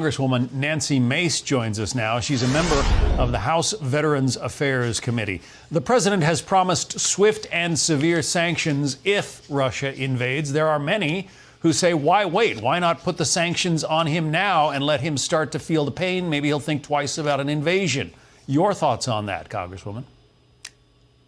Congresswoman Nancy Mace joins us now. She's a member of the House Veterans Affairs Committee. The president has promised swift and severe sanctions if Russia invades. There are many who say, why wait? Why not put the sanctions on him now and let him start to feel the pain? Maybe he'll think twice about an invasion. Your thoughts on that, Congresswoman?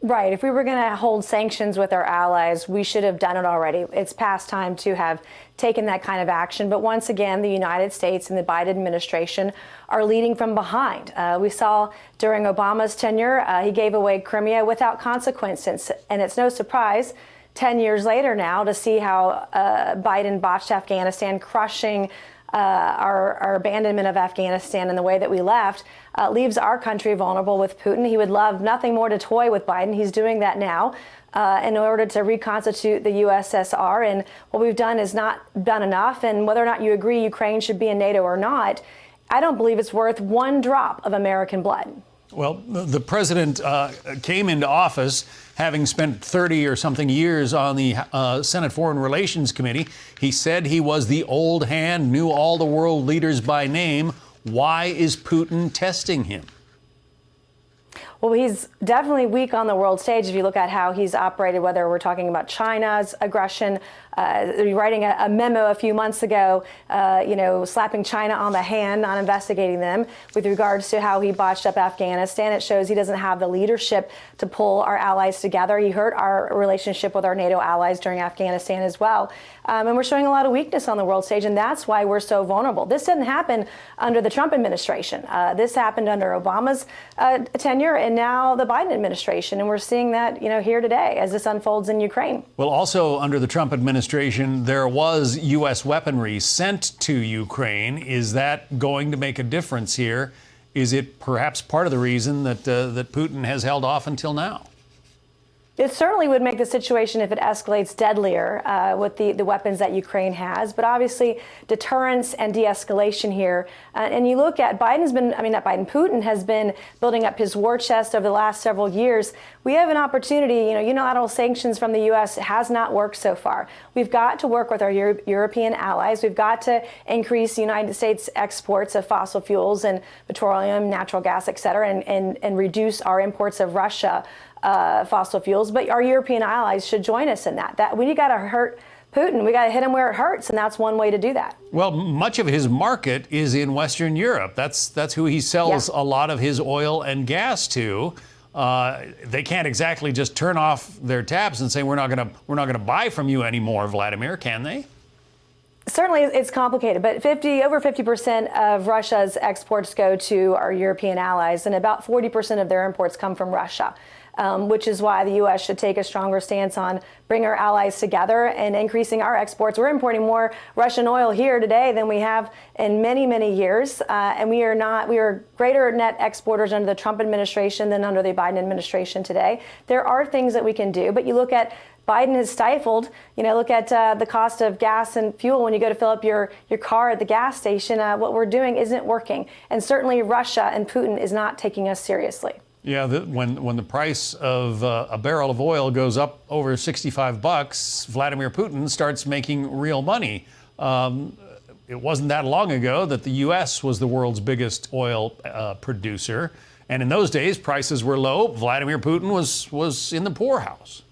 Right. If we were going to hold sanctions with our allies, we should have done it already. It's past time to have taken that kind of action. But once again, the United States and the Biden administration are leading from behind. We saw during Obama's tenure, he gave away Crimea without consequence. And it's no surprise 10 years later now to see how Biden botched Afghanistan, crushing our abandonment of Afghanistan and the way that we left leaves our country vulnerable with Putin. He would love nothing more to toy with Biden. He's doing that now in order to reconstitute the USSR. And what we've done is not done enough. And whether or not you agree Ukraine should be in NATO or not, I don't believe it's worth one drop of American blood. Well, the president came into office having spent 30 or something years on the Senate Foreign Relations Committee. He said he was the old hand, knew all the world leaders by name. Why is Putin testing him? Well, he's definitely weak on the world stage if you look at how he's operated, whether we're talking about China's aggression, writing a memo a few months ago, slapping China on the hand, not investigating them with regards to how he botched up Afghanistan. It shows he doesn't have the leadership to pull our allies together. He hurt our relationship with our NATO allies during Afghanistan as well. And we're showing a lot of weakness on the world stage, and that's why we're so vulnerable. This didn't happen under the Trump administration. This happened under Obama's tenure and now the Biden administration. And we're seeing that, here today as this unfolds in Ukraine. Well, also under the Trump administration, there was U.S. weaponry sent to Ukraine. Is that going to make a difference here? Is it perhaps part of the reason that Putin has held off until now? It certainly would make the situation, if it escalates, deadlier with the weapons that Ukraine has. But obviously, deterrence and de-escalation here. And you look at Putin has been building up his war chest over the last several years. We have an opportunity, unilateral sanctions from the U.S. has not worked so far. We've got to work with our European allies. We've got to increase the United States exports of fossil fuels and petroleum, natural gas, et cetera, and reduce our imports of Russia. Fossil fuels, but our European allies should join us in that. We got to hurt Putin. We got to hit him where it hurts, and that's one way to do that. Well, much of his market is in Western Europe. That's who he sells a lot of his oil and gas to. They can't exactly just turn off their taps and say we're not going to buy from you anymore, Vladimir, can they? Certainly, it's complicated, but over 50% of Russia's exports go to our European allies, and about 40% of their imports come from Russia. Which is why the U.S. should take a stronger stance on bring our allies together and increasing our exports. We're importing more Russian oil here today than we have in many, many years. And we are greater net exporters under the Trump administration than under the Biden administration today. There are things that we can do, but you look at Biden has stifled, look at the cost of gas and fuel when you go to fill up your car at the gas station. What we're doing isn't working. And certainly Russia and Putin is not taking us seriously. Yeah, when the price of a barrel of oil goes up over $65, Vladimir Putin starts making real money. It wasn't that long ago that the U.S. was the world's biggest oil producer. And in those days, prices were low. Vladimir Putin was in the poorhouse.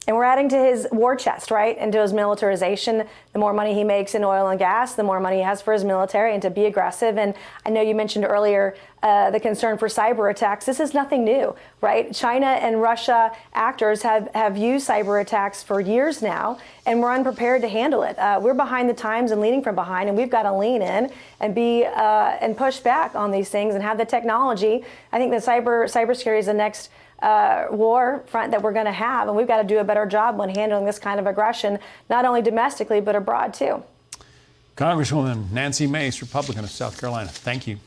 And we're adding to his war chest, right, and to his militarization. The more money he makes in oil and gas, the more money he has for his military and to be aggressive. And I know you mentioned earlier the concern for cyber attacks. This is nothing new, right? China and Russia actors have used cyber attacks for years now, and we're unprepared to handle it. We're behind the times and leading from behind, and we've got to lean in and and push back on these things and have the technology. I think the cybersecurity is the next war front that we're going to have, and we've got to do a better job when handling this kind of aggression, not only domestically but abroad too. Congresswoman Nancy Mace, Republican of South Carolina. Thank you.